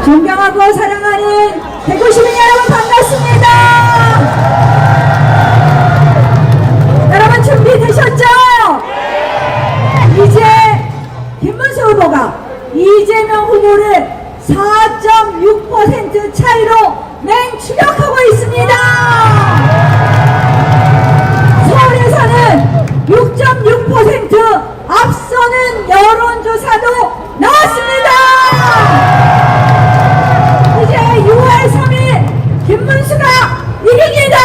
존경하고 사랑하는 대구 시민 여러분 반갑습니다. 여러분 준비되셨죠? 이제 김문수 후보가 이재명 후보를 4.6% 차이로 맹추격하고 있습니다. 서울에서는 6.6% 앞서는 여론조사도 나왔습니다. 이제 6월 3일 김문수가 이깁니다.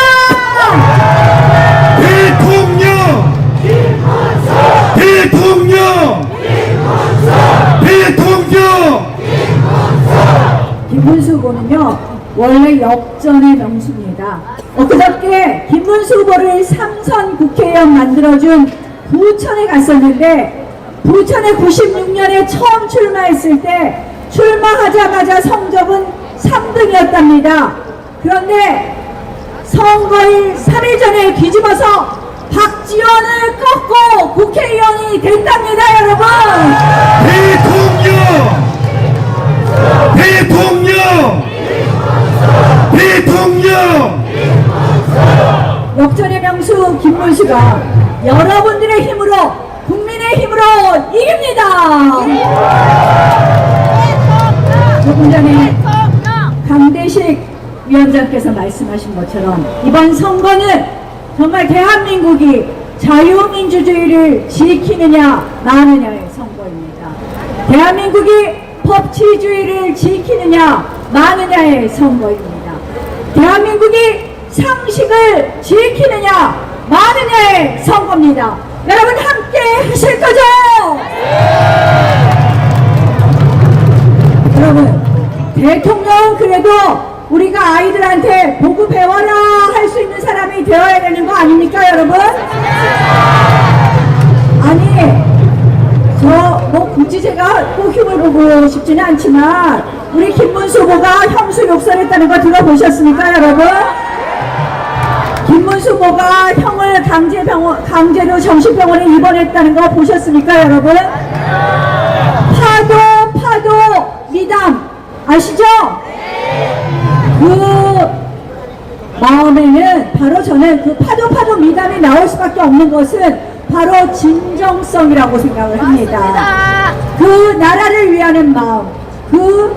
대통령! 대통령! 대통령! 김문수 후보는요 원래 역전의 명수입니다. 엊그저께 김문수 후보를 삼선 국회의원 만들어준 부천에 갔었는데, 부천에 96년에 처음 출마했을 때 출마하자마자 성적은 3등이었답니다. 그런데 선거일 3일 전에 뒤집어서 박지원을 꺾고 국회의원이 됐답니다. 여러분, 대통령! 대통령! 역전의 명수 김문수가 여러분들의 힘으로, 국민의 힘으로 이깁니다. 조금 전에 강대식 위원장께서 말씀하신 것처럼 이번 선거는 정말 대한민국이 자유민주주의를 지키느냐 마느냐의 선거입니다. 대한민국이 법치주의를 지키느냐 마느냐의 선거입니다. 대한민국이 상식을 지키느냐 마느냐의 선거입니다. 여러분 함께 하실 거죠? 여러분, 대통령은 그래도 우리가 아이들한테 보고 배워라 할 수 있는 사람이 되어야 되는 거 아닙니까, 여러분? 아니, 굳이 제가 꼭 힘을 보고 싶지는 않지만 우리 김문수 후보가 형수 욕설했다는 거 들어보셨습니까, 여러분? 김문수 후보가 형을 강제로 정신병원에 입원했다는 거 보셨습니까, 여러분? 파도 미담 아시죠? 그 마음에는 바로 저는 그 파도 미담이 나올 수밖에 없는 것은 바로 진정성이라고 생각을 합니다. 그 나라를 위하는 마음, 그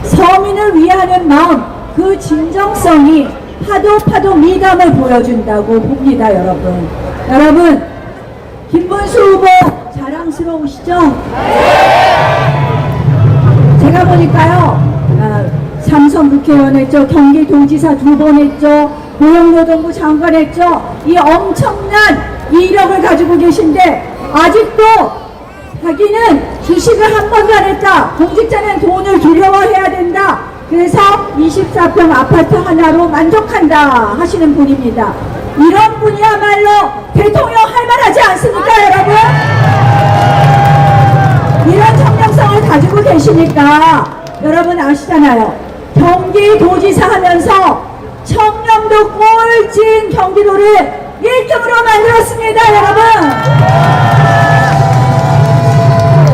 서민을 위하는 마음, 그 진정성이 파도 미담을 보여준다고 봅니다. 여러분 김문수 후보 자랑스러우시죠? 제가 보니까요 삼선 국회의원 했죠, 경기도지사 2번 했죠, 고용노동부 장관 했죠. 이 엄청난 이력을 가지고 계신데 아직도 자기는 주식을 한 번도 안 했다, 공직자는 돈을 두려워해야 된다, 그래서 24평 아파트 하나로 만족한다 하시는 분입니다. 이런 분이야말로 대통령 할 만하지 않습니까, 여러분? 이런 청량성을 가지고 계시니까 여러분 아시잖아요. 경기도지사 하면서 청렴도 꼴찌인 경기도를 1등으로 만들었습니다. 여러분,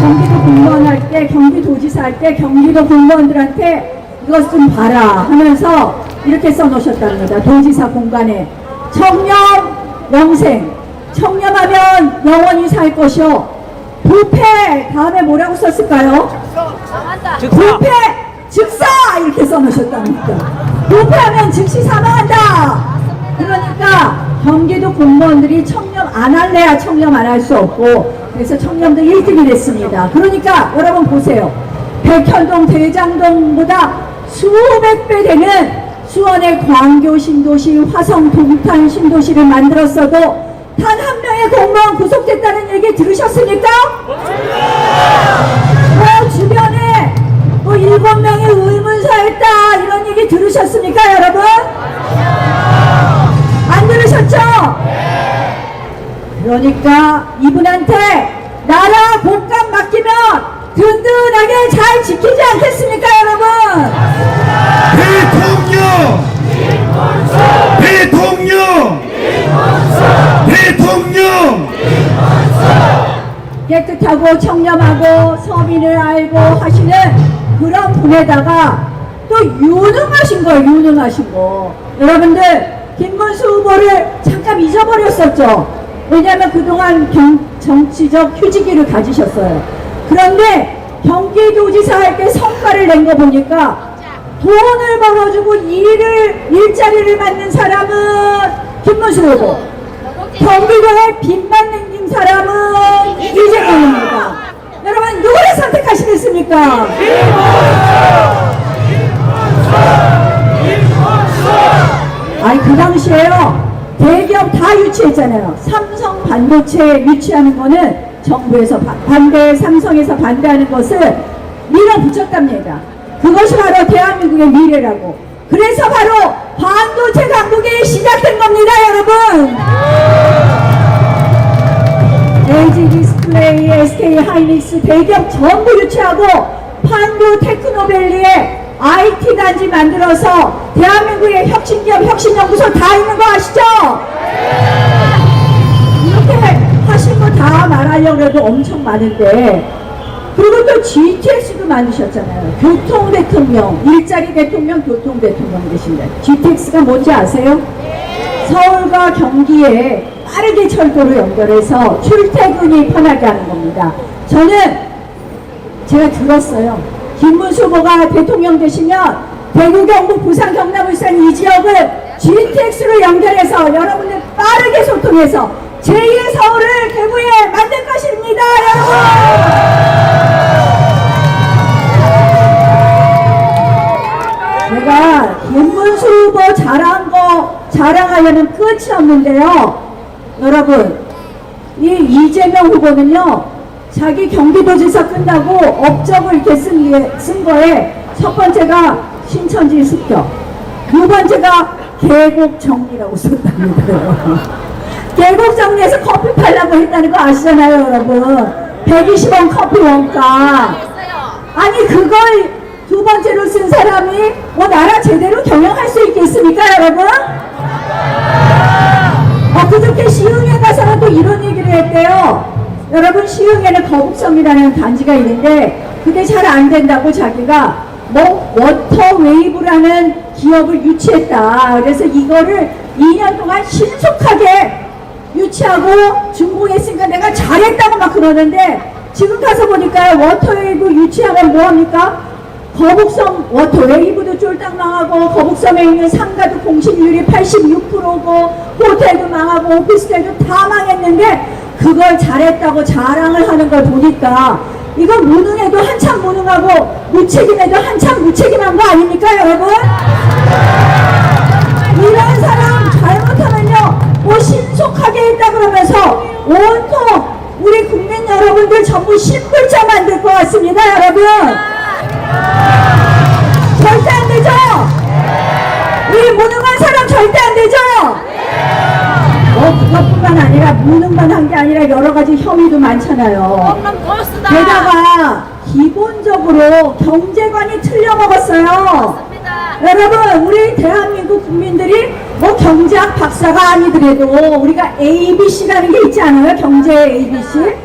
경기도 공무원 할 때, 경기도지사 할 때 경기도 공무원들한테 이것 좀 봐라 하면서 이렇게 써놓으셨답니다. 도지사 공간에 청렴 영생, 청렴하면 영원히 살 것이요, 부패 다음에 뭐라고 썼을까요? 부패 즉사 이렇게 써놓으셨답니다. 부패하면 즉시 사망한다. 그러니까 경기도 공무원들이 청렴 안 할래야 청렴 안 할 수 없고, 그래서 청렴도 1등이 됐습니다. 그러니까 여러분 보세요. 백현동 대장동보다 수백 배 되는 수원의 광교 신도시, 화성 동탄 신도시를 만들었어도 단 한 명의 공무원 구속됐다는 얘기 들으셨습니까? 주변에 7명이 의문사했다 이런 얘기 들으셨습니까, 여러분? 안 들으셨죠? 그러니까 이분한테 나라 공감 맡기면 든든하게 잘 지키지 않겠습니까, 여러분? 대통령! 깨끗하고 청렴하고 서민을 알고 하시는 그런 분에다가 또 유능하신 거예요. 유능하신 거. 여러분들 김문수 후보를 잠깐 잊어버렸었죠. 왜냐하면 그동안 정치적 휴지기를 가지셨어요. 그런데 경기도지사 할 때 성과를 낸 거 보니까 돈을 벌어주고 일자리를 맡는 사람은 김문수 후보, 경기도에 빚만 남긴 사람은 이재명입니다. 여러분 누구를 선택하시겠습니까? 아니 그 당시에요 대기업 다 유치했잖아요. 삼성 반도체 유치하는 거는 정부에서 반대, 삼성에서 반대하는 것을 밀어붙였답니다. 그것이 바로 대한민국의 미래라고. 그래서 바로 반도체 강국이 시작된 겁니다, 여러분. LG 디스플레이, SK 하이닉스 대기업 전부 유치하고 판교 테크노밸리에 IT 단지 만들어서 대한민국의 혁신기업, 혁신연구소 다 있는 거 아시죠? 이렇게 하신 거 다 말하려고 해도 엄청 많은데, 그리고 또 GTX도 만드셨잖아요. 교통 대통령, 일자리 대통령, 교통 대통령 되신데 GTX가 뭔지 아세요? 서울과 경기에 빠르게 철도로 연결해서 출퇴근이 편하게 하는 겁니다. 저는 제가 들었어요. 김문수 후보가 대통령 되시면 대구, 경북, 부산, 경남, 울산 이 지역을 GTX로 연결해서 여러분들 빠르게 소통해서 제2의 서울을 대구에 만들 것입니다, 여러분! 제가 김문수 후보 자랑하려면 끝이 없는데요. 여러분, 이 이재명 후보는요, 자기 경기도지사 끝나고 업적을 이렇게 쓴 거에 첫 번째가 신천지 습격, 두 번째가 계곡 정리라고 썼답니다. 계곡 정리해서 커피 팔라고 했다는 거 아시잖아요, 여러분. 120원 커피 원가. 아니 그걸 두 번째로 쓴 사람이 뭐 나라 제대로 경영할 수 있겠습니까, 여러분? 그저께 시흥에 가서는 또 이런 얘기를 했대요. 여러분, 시흥에는 거북섬이라는 단지가 있는데 그게 잘 안 된다고 자기가 뭐 워터웨이브라는 기업을 유치했다. 그래서 이거를 2년 동안 신속하게 유치하고 준공했으니까 내가 잘했다고 막 그러는데, 지금 가서 보니까 워터웨이브 유치하면 뭐합니까? 거북섬 워터웨이브도 쫄딱 망하고, 거북섬에 있는 상가도 공실률이 86%고, 호텔도 망하고, 오피스텔도 다 망했는데 그걸 잘했다고 자랑을 하는 걸 보니까 이거 무능해도 한참 무능하고 무책임해도 한참 무책임한 거 아닙니까, 여러분? 이런 사람 잘못하면요 뭐 신속하게 했다 그러면서 온통 우리 국민 여러분들 전부 신불자 만들 것 같습니다, 여러분. 절대 안 되죠? 우리 무능한 사람 절대 안 되죠? 그것뿐만 아니라 무능만 한 게 아니라 여러 가지 혐의도 많잖아요. 게다가 기본적으로 경제관이 틀려먹었어요. 여러분, 우리 대한민국 국민들이 뭐 경제학 박사가 아니더라도 우리가 ABC라는 게 있지 않아요? 경제 ABC?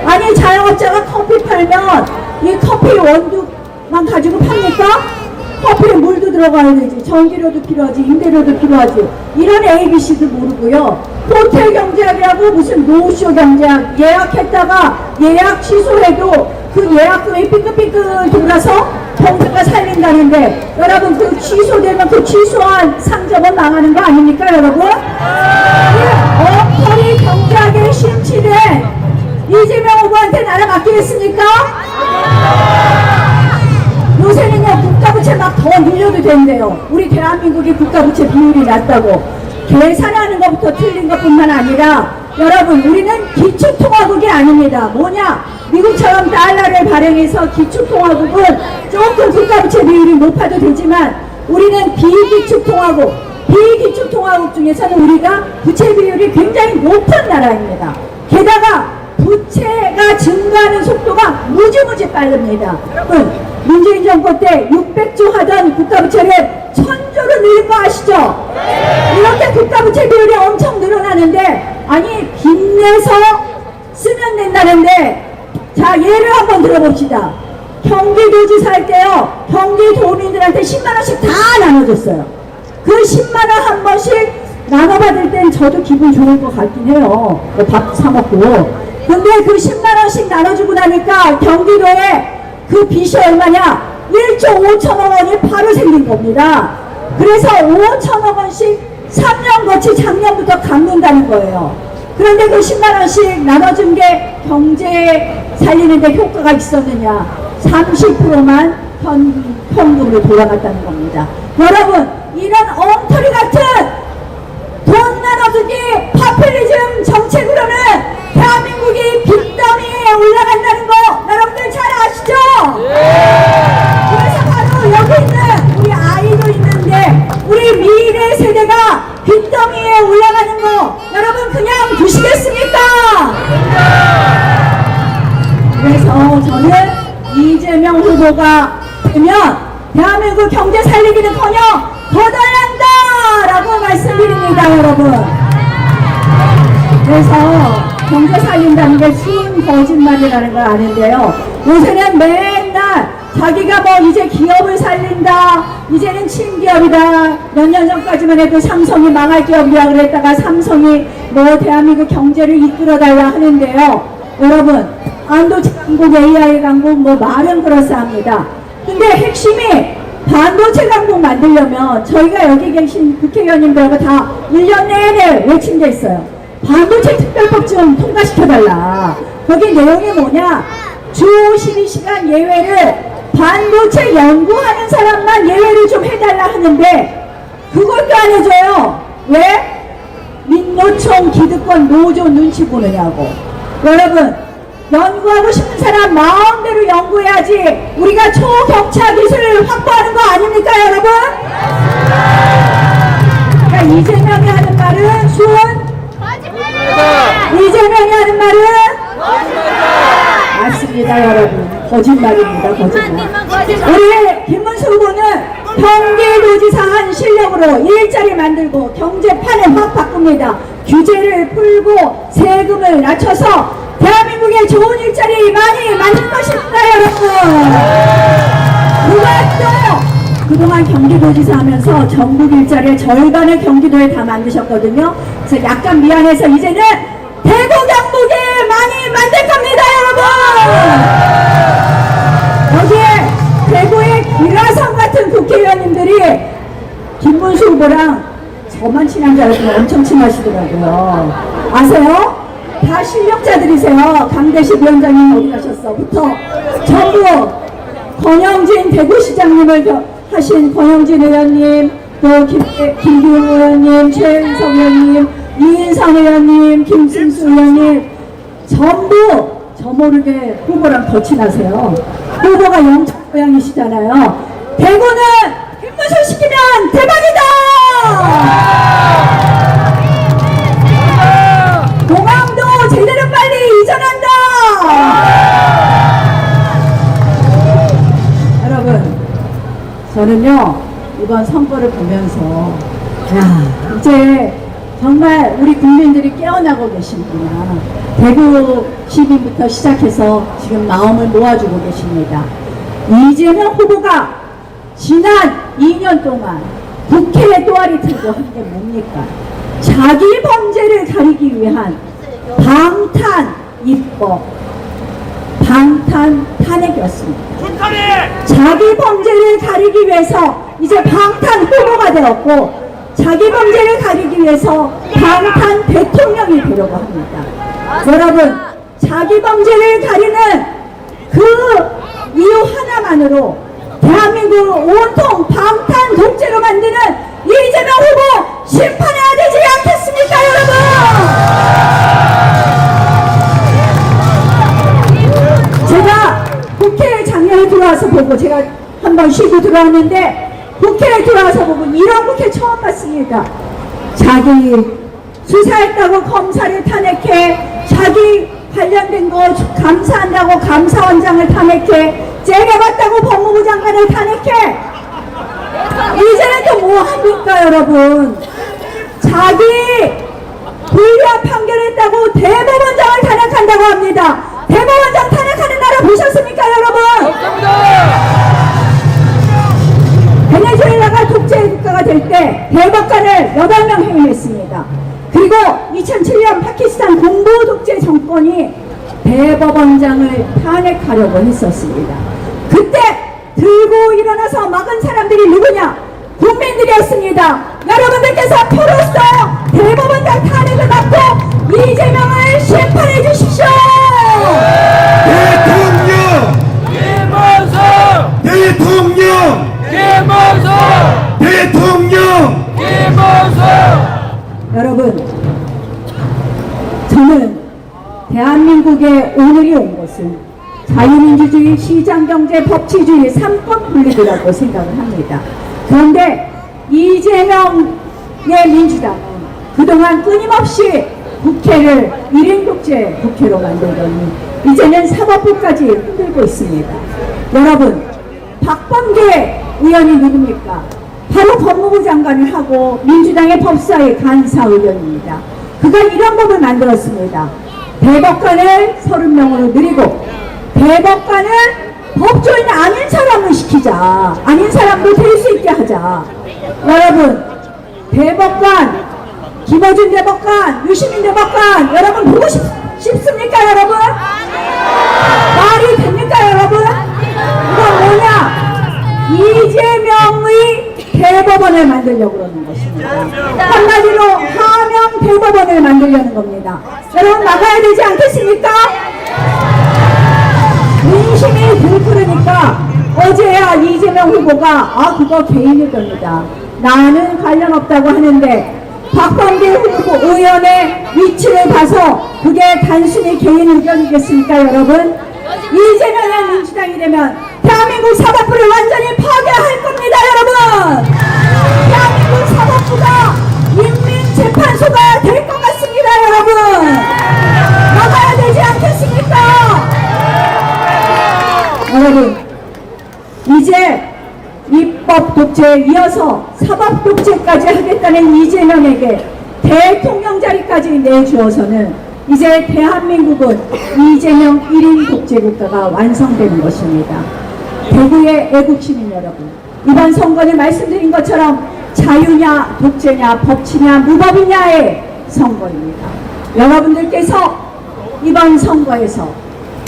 아니 자영업자가 커피 팔면 이 커피 원두만 가지고 팝니까? 커피에 물도 들어가야 되지, 전기료도 필요하지, 임대료도 필요하지. 이런 ABC도 모르고요. 호텔 경제학이라고 무슨 노쇼 경제학, 예약했다가 예약 취소해도 그 예약금이 삐끗삐끗 돌아서 경제가 살린다는데, 여러분 그 취소되면 그 취소한 상점은 망하는 거 아닙니까, 여러분? 엉터리 경제학에 심취된 이재명 후보한테 나라 맡기겠습니까? 요새는요 국가부채 막 더 늘려도 된대요. 우리 대한민국이 국가부채 비율이 낮다고. 계산하는 것부터 틀린 것뿐만 아니라 여러분, 우리는 기축통화국이 아닙니다. 뭐냐, 미국처럼 달러를 발행해서 기축통화국은 조금 국가부채 비율이 높아도 되지만 우리는 비기축통화국, 비기축통화국 중에서는 우리가 부채 비율이 굉장히 높은 나라입니다. 게다가 부채가 증가하는 속도가 무지무지 빠릅니다. 여러분, 문재인 정권 때 600조 하던 국가부채를 1000조로 늘린 거 아시죠? 이렇게 국가부채 비율이 엄청 늘어나는데, 아니 빚내서 쓰면 된다는데, 자 예를 한번 들어봅시다. 경기도지사 할 때요, 경기도민들한테 10만원씩 다 나눠줬어요. 그 10만원 한 번씩 나눠받을 땐 저도 기분 좋을 것 같긴 해요. 밥 사먹고. 근데 그 10만원씩 나눠주고 나니까 경기도에 그 빚이 얼마냐? 1조 5천억 원이 바로 생긴 겁니다. 그래서 5천억 원씩 3년 거치 작년부터 갚는다는 거예요. 그런데 그 10만원씩 나눠준 게 경제 살리는데 효과가 있었느냐? 30%만 현금으로 돌아갔다는 겁니다. 여러분, 이런 엉터리 같은 돈 나눠주기 파퓰리즘 정책으로는 대한민국이 빚더미에 올라간다는 거 여러분들 잘 아시죠? 그래서 바로 여기 있는 우리 아이도 있는데 우리 미래 세대가 빚더미에 올라가는 거 여러분 그냥 두시겠습니까? 그래서 저는 이재명 후보가 되면 대한민국 경제 살리기는커녕 더 달란다 라고 말씀드립니다, 여러분. 그래서 경제 살린다는 게 쉬운 거짓말이라는 걸 아는데요. 요새는 맨날 자기가 뭐 이제 기업을 살린다, 이제는 친기업이다, 몇 년 전까지만 해도 삼성이 망할 기업이라 그랬다가 삼성이 뭐 대한민국 경제를 이끌어달라 하는데요. 여러분, 반도체 강국, AI 강국 뭐 말은 그렇사합니다. 근데 핵심이 반도체 강국 만들려면 저희가 여기 계신 국회의원님들하고 다 1년 내내 외친 게 있어요. 반도체 특별법 좀 통과시켜달라. 거기 내용이 뭐냐? 주 52시간 예외를 반도체 연구하는 사람만 예외를 좀 해달라 하는데 그것도 안 해줘요. 왜? 민노총 기득권 노조 눈치 보느냐고. 여러분, 연구하고 싶은 사람 마음대로 연구해야지 우리가 초격차 기술을 확보하는 거 아닙니까, 여러분? 그러니까 이재명이 하는 말은 수원, 이재명이 하는 말은 맞습니다, 여러분. 거짓말입니다, 거짓말. 우리 김문수 후보는 경기도지사 한 실력으로 일자리 만들고 경제판을 확 바꿉니다. 규제를 풀고 세금을 낮춰서 대한민국에 좋은 일자리 많이 만들 것입니다, 여러분. 그것도 그동안 경기도지사 하면서 전국 일자리의 절반을 경기도에 다 만드셨거든요. 그래서 약간 미안해서 이제는 대구 경북에 많이 만들 겁니다, 여러분. 여기에 대구의 기라성 같은 국회의원님들이 김문수 후보랑 저만 친한 줄 알았더니 엄청 친하시더라고요. 아세요? 다 실력자들이세요. 강대식 위원장님 어디 가셨어?부터 전부 권영진 대구시장님을 하신 권영진 의원님, 또 김기웅 의원님, 최은석 의원님, 이인성 의원님, 김승수 의원님 전부 저 모르게 후보랑 더 친하세요. 후보가 영천 고향이시잖아요. 대구는 김문수 시키면 대박이다! 공항도 제대로 빨리 이전한다! 여러분, 저는요 이번 선거를 보면서 야, 이제 정말 우리 국민들이 깨어나고 계시구나. 대구 시민부터 시작해서 지금 마음을 모아주고 계십니다. 이재명 후보가 지난 2년 동안 국회에 또아리 틀고 한 게 뭡니까? 자기 범죄를 가리기 위한 방탄 입법, 방탄 탄핵이었습니다. 자기 범죄를 가리기 위해서 이제 방탄 후보가 되었고 자기 범죄를 가리기 위해서 방탄 대통령이 되려고 합니다. 여러분, 자기 범죄를 가리는 그 이유 하나만으로 대한민국을 온통 방탄 독재로 만드는 이재명 후보 심판해야 되지 않겠습니까, 여러분? 제가 국회에 작년에 들어와서 보고 제가 한번 쉬고 들어왔는데 국회에 들어와서 보고 이런 국회 처음 봤습니다. 자기 수사했다고 검사를 탄핵해, 자기 관련된 거 감사한다고 감사원장을 탄핵해, 째려봤다고 법무부 장관을 탄핵해. 이제는 또 뭐 합니까, 여러분? 자기 불리한 판결했다고 대법원장을 탄핵한다고 합니다. 대법원장 탄핵하는 나라 보셨습니까, 여러분? 베네수엘라가 독재 국가가 될 때 대법관을 8명 해임했습니다. 그리고 2007년 파키스탄 공보 독재 정권이 대법원장을 탄핵하려고 했었습니다. 그때 들고 일어나서 막은 사람들이 누구냐? 국민들이었습니다. 여러분들께서 표로써 대법원장 탄핵을 막고 이재명을 심판해 주십시오. 대통령! 김원석! 대통령! 김원석! 대통령! 김원석! 여러분, 저는 대한민국의 오늘이 온 것은 자유민주주의, 시장경제, 법치주의 3권 분립이라고 생각을 합니다. 그런데 이재명의 민주당은 그동안 끊임없이 국회를 1인 독재 국회로 만들더니 이제는 사법부까지 흔들고 있습니다. 여러분, 박범계 의원이 누굽니까? 바로 법무부 장관을 하고 민주당의 법사위 간사 의원입니다. 그가 이런 법을 만들었습니다. 대법관을 30명으로 늘리고 대법관을 법조인 아닌 사람을 시키자. 아닌 사람도 될 수 있게 하자. 여러분, 대법관, 김어준 대법관, 유시민 대법관, 여러분 보고 싶습니까, 여러분? 말이 됩니까, 여러분? 이건 뭐냐? 이재명의 대법원을 만들려고 그러는 것입니다. 한마디로 하명 대법원을 만들려는 겁니다. 여러분 나가야 되지 않겠습니까? 민심이 들끓으니까 어제야 이재명 후보가 그거 개인 의견이다. 나는 관련 없다고 하는데 박범계 후보 의원의 위치를 봐서 그게 단순히 개인 의견이겠습니까, 여러분? 이재명의 민주당이 되면 대한민국 사법부를 완전히 파괴할 겁니다, 여러분! 대한민국 사법부가 인민재판소가 될 것 같습니다, 여러분! 나가야 되지 않겠습니까? 여러분, 이제 입법 독재에 이어서 사법 독재까지 하겠다는 이재명에게 대통령 자리까지 내주어서는 이제 대한민국은 이재명 1인 독재국가가 완성되는 것입니다. 대구의 애국시민 여러분, 이번 선거는 말씀드린 것처럼 자유냐 독재냐 법치냐 무법이냐의 선거입니다. 여러분들께서 이번 선거에서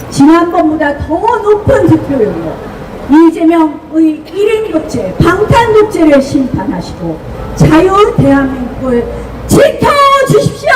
지난번보다 더 높은 득표율로 이재명의 1인 독재, 방탄 독재를 심판하시고 자유 대한민국을 지켜주십시오!